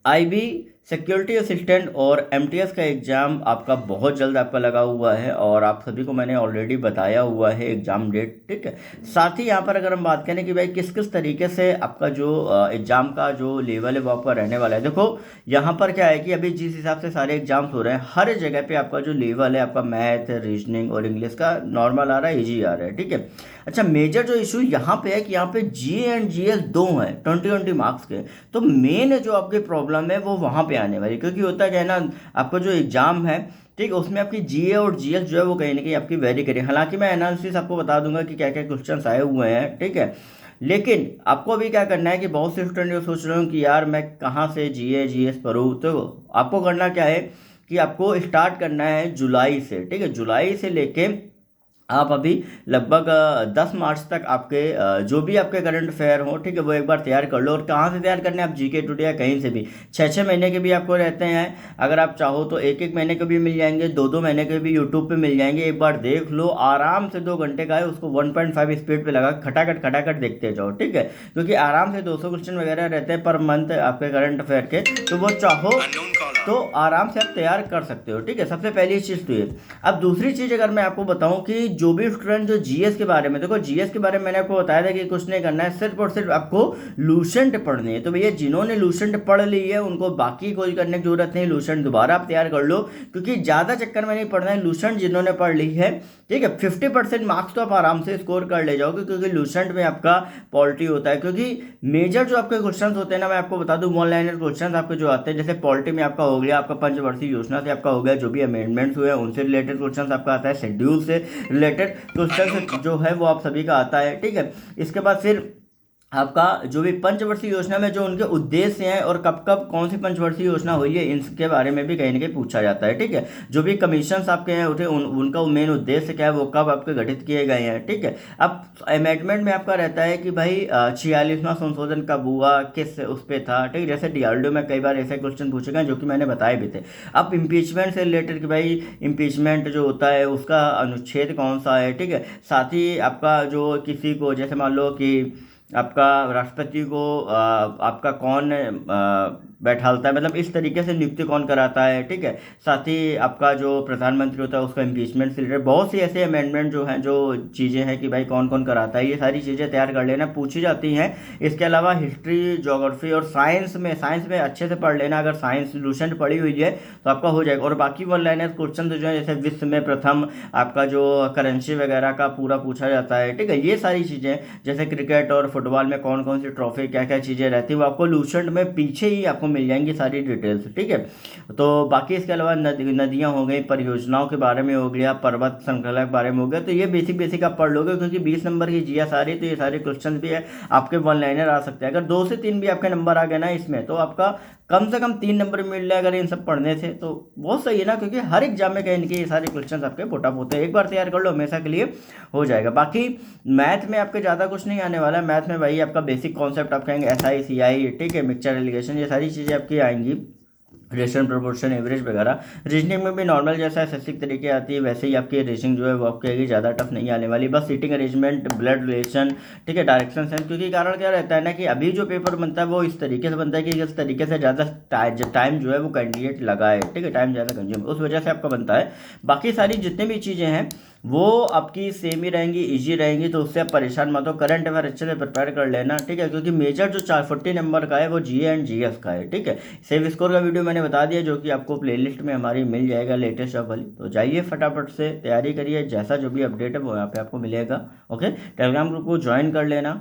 IB security assistant और MTS का exam आपका बहुत जल्द आपका लगा हुआ है और आप सभी को मैंने ऑलरेडी बताया हुआ है एग्ज़ाम डेट, ठीक है। साथ ही यहाँ पर अगर हम बात करें कि भाई किस किस तरीके से आपका जो एग्ज़ाम का जो लेवल है वो आपका रहने वाला है, देखो यहाँ पर क्या है कि अभी जिस हिसाब से सारे एग्ज़ाम्स हो रहे हैं हर जगह पे आपका जो लेवल है आपका मैथ, रीजनिंग और इंग्लिश का नॉर्मल आ रहा है, ईजी आ रहा है, ठीक है। अच्छा, मेजर जो इशू यहाँ पे है कि यहाँ पे जी एंड जीएस दो हैं 20-20 मार्क्स के। तो मेन जो आपकी प्रॉब्लम है वो वहाँ पे आने वाली, क्योंकि होता क्या है ना, आपका जो एग्जाम है, ठीक है, उसमें आपकी जीए और जीएस जो है वो कहीं ना कहीं आपकी वेरी करें। हालांकि मैं एनालिसिस आपको बता दूंगा कि क्या क्या क्वेश्चन आए हुए हैं, ठीक है। लेकिन आपको अभी क्या करना है कि बहुत से स्टूडेंट जो सोच रहे हो कि यार मैं कहाँ से जीए जीएस पढूं, तो आपको करना क्या है कि आपको स्टार्ट करना है जुलाई से, ठीक है। जुलाई से लेके आप अभी लगभग 10 मार्च तक आपके जो भी आपके करंट अफेयर हो, ठीक है, वो एक बार तैयार कर लो। और कहाँ से तैयार करने हैं आप, जीके टुडे या कहीं से भी। 6-6 महीने के भी आपको रहते हैं, अगर आप चाहो तो 1-1 महीने के भी मिल जाएंगे, 2-2 महीने के भी यूट्यूब पे मिल जाएंगे। एक बार देख लो, आराम से 2 घंटे का है, उसको 1.5 स्पीड पे लगा खटाखट खटाखट देखते जाओ, ठीक है। क्योंकि आराम से 200 क्वेश्चन वगैरह रहते हैं पर मंथ आपके करंट अफेयर के, तो वो चाहो तो आराम से आप तैयार कर सकते हो, ठीक है। सबसे पहली चीज़ तो ये। अब दूसरी चीज़ अगर मैं आपको बताऊं कि जो भी स्टूडेंट जो जीएस के बारे में, देखो जीएस के बारे में मैंने आपको बताया था कि कुछ नहीं करना है, सिर्फ और सिर्फ आपको लूसेंट पढ़नी है। तो भैया जिन्होंने लूसेंट पढ़ ली है उनको बाकी कोई करने की जरूरत नहीं, लूसेंट दोबारा आप तैयार कर लो, क्योंकि ज़्यादा चक्कर में नहीं पढ़ना है। लूसेंट जिन्होंने पढ़ ली है, ठीक है, 50% मार्क्स तो आप आराम से स्कोर कर ले जाओगे, क्योंकि लूसेंट में आपका पॉलिटी होता है। क्योंकि मेजर जो आपके क्वेश्चन होते हैं ना, मैं आपको बता दूं, वन लाइनर क्वेश्चन आपके जो आते हैं, जैसे पॉलिटी में आपका हो गया आपका पंचवर्षीय योजना से आपका हो गया, जो भी अमेंडमेंट्स हुए हैं उनसे रिलेटेड क्वेश्चन आपका आता है, शेड्यूल से रिलेटेड क्वेश्चन जो है वो आप सभी का आता है, ठीक है। इसके बाद फिर आपका जो भी पंचवर्षीय योजना में जो उनके उद्देश्य हैं और कब कब कौन सी पंचवर्षीय योजना हुई है, इनके बारे में भी कहीं ना कहीं पूछा जाता है, ठीक है। जो भी कमीशन आपके हैं उठे उनका मेन उद्देश्य क्या है, वो कब आपके गठित किए गए हैं, ठीक है। अब अमेंडमेंट में आपका रहता है कि भाई 46वां संशोधन कब हुआ, किस उस पर था, ठीक है। जैसे डीआरडीओ में कई बार ऐसे क्वेश्चन पूछे गए जो कि मैंने बताए भी थे। अब इम्पीचमेंट से रिलेटेड कि भाई इम्पीचमेंट जो होता है उसका अनुच्छेद कौन सा है, ठीक है। साथ ही आपका जो किसी को, जैसे मान लो कि आपका राष्ट्रपति को आपका कौन बैठालता है, मतलब इस तरीके से नियुक्ति कौन कराता है, ठीक है। साथ ही आपका जो प्रधानमंत्री होता है उसका इम्पीचमेंट से रिलेटेड बहुत सी ऐसे अमेंडमेंट जो हैं, जो चीज़ें हैं कि भाई कौन कौन कराता है, ये सारी चीज़ें तैयार कर लेना, पूछी जाती हैं। इसके अलावा हिस्ट्री, ज्योग्राफी और साइंस में अच्छे से पढ़ लेना। अगर साइंस लूसेंट पढ़ी हुई है तो आपका हो जाएगा। और बाकी वन लाइनर क्वेश्चन जो है, जैसे विश्व में प्रथम आपका जो करेंसी वगैरह का पूरा पूछा जाता है, ठीक है। ये सारी चीज़ें, जैसे क्रिकेट और फुटबॉल में कौन कौन सी ट्रॉफी क्या क्या चीज़ें रहती है, वो आपको लूसेंट में पीछे ही आपको मिल जाएंगी सारी डिटेल्स, ठीक है। तो बाकी इसके अलावा नदियाँ हो गई, परियोजनाओं के बारे में हो गया, पर्वत श्रृंखला के बारे में हो गया, तो ये बेसिक बेसिक आप पढ़ लोगे, क्योंकि 20 नंबर की जीएस आ रही है, तो ये सारे क्वेश्चन भी है आपके वन लाइनर आ सकते हैं। अगर 2 से 3 भी आपके नंबर आ गए ना इसमें, तो आपका कम से कम 3 नंबर मिल रहा है अगर इन सब पढ़ने से, तो बहुत सही है ना। क्योंकि हर एग्जाम में कहीं ना कहीं ये सारे क्वेश्चन आपके पुटअप होते हैं, एक बार तैयार कर लो हमेशा के लिए हो जाएगा। बाकी मैथ में आपके ज़्यादा कुछ नहीं आने वाला है। मैथ में वही आपका बेसिक कॉन्सेप्ट आप कहेंगे, एस आई सी आई, ठीक है, मिक्सचर एलिगेशन, ये सारी चीज़ें आपकी आएंगी, रेशन प्रोपोर्शन एवरेज वगैरह। रीजनिंग में भी नॉर्मल जैसा एसएससी तरीके आती है वैसे ही आपकी रीजनिंग जो है वो आपकी आएगी, ज़्यादा टफ नहीं आने वाली। बस सीटिंग अरेंजमेंट, ब्लड रिलेशन, ठीक है, डायरेक्शन सेंस। क्योंकि कारण क्या रहता है ना कि अभी जो पेपर बनता है वो इस तरीके से बनता है कि इस तरीके से ज़्यादा टाइम जो है वो कैंडिडेट लगाए, ठीक है, टाइम ज़्यादा कंज्यूम, उस वजह से आपका बनता है। बाकी सारी जितनी भी चीज़ें हैं वो आपकी सेम ही रहेंगी, इजी रहेंगी, तो उससे आप परेशान मत हो। करंट अफेयर अच्छे से प्रिपेयर कर लेना, ठीक है। क्योंकि मेजर जो 40 नंबर का है वो जीए एंड जीएस का है, ठीक है। सेव स्कोर का वीडियो मैंने बता दिया, जो कि आपको प्लेलिस्ट में हमारी मिल जाएगा लेटेस्ट ऑफ वाली। तो जाइए फटाफट से तैयारी करिए, जैसा जो भी अपडेट है वो यहाँ पे आपको मिलेगा। ओके, टेलीग्राम ग्रुप को ज्वाइन कर लेना।